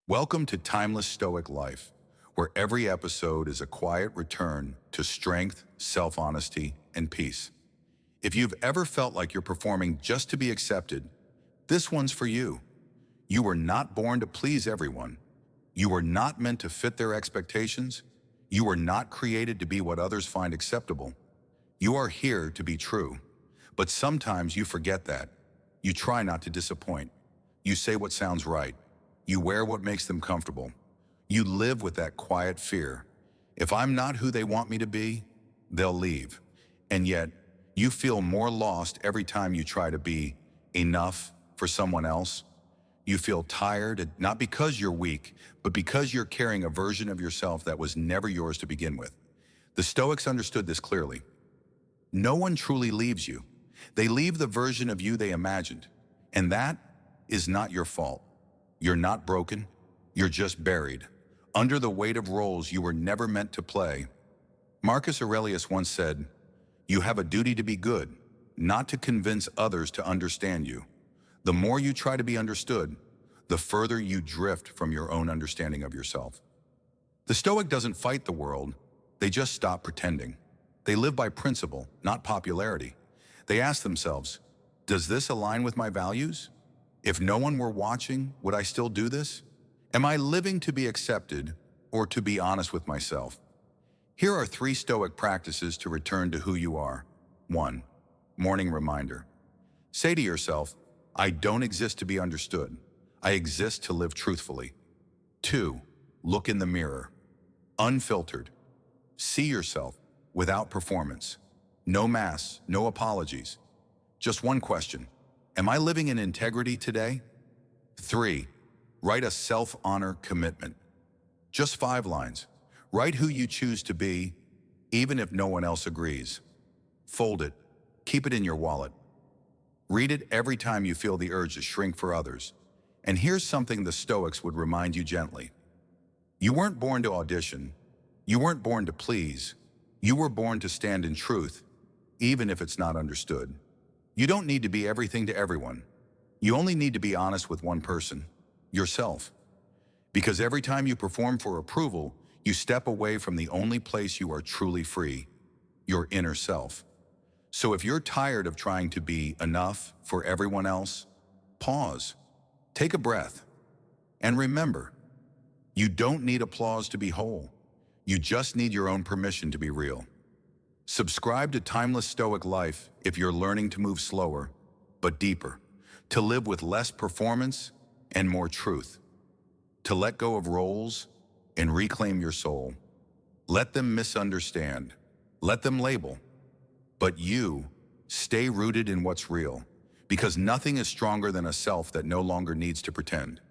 Welcome to Timeless Stoic Life, where every episode is a quiet return to strength, self-honesty, and peace. If you've ever felt like you're performing just to be accepted, this one's for you. You were not born to please everyone. You were not meant to fit their expectations. You were not created to be what others find acceptable. You are here to be true. But sometimes you forget that. You try not to disappoint. You say what sounds right. You wear what makes them comfortable. You live with that quiet fear. If I'm not who they want me to be, they'll leave. And yet, you feel more lost every time you try to be enough for someone else. You feel tired, not because you're weak, but because you're carrying a version of yourself that was never yours to begin with. The Stoics understood this clearly. No one truly leaves you. They leave the version of you they imagined. And that is not your fault. You're not broken. You're just buried under the weight of roles you were never meant to play. Marcus Aurelius once said, "You have a duty to be good, not to convince others to understand you. The more you try to be understood, the further you drift from your own understanding of yourself." The Stoic doesn't fight the world. They just stop pretending. They live by principle, not popularity. They ask themselves, does this align with my values? If no one were watching, would I still do this? Am I living to be accepted or to be honest with myself? Here are 3 Stoic practices to return to who you are. 1. Morning reminder. Say to yourself, I don't exist to be understood. I exist to live truthfully. 2. Look in the mirror. Unfiltered. See yourself without performance. No masks, no apologies. Just one question. Am I living in integrity today? 3. Write a self-honor commitment. Just 5 lines. Write who you choose to be, even if no one else agrees. Fold it. Keep it in your wallet. Read it every time you feel the urge to shrink for others. And here's something the Stoics would remind you gently. You weren't born to audition. You weren't born to please. You were born to stand in truth, even if it's not understood. You don't need to be everything to everyone. You only need to be honest with one person, yourself. Because every time you perform for approval, you step away from the only place you are truly free, your inner self. So if you're tired of trying to be enough for everyone else, pause, take a breath, and remember, you don't need applause to be whole. You just need your own permission to be real. Subscribe to Timeless Stoic Life if you're learning to move slower, but deeper, to live with less performance and more truth, to let go of roles and reclaim your soul. Let them misunderstand, let them label, but you stay rooted in what's real, because nothing is stronger than a self that no longer needs to pretend.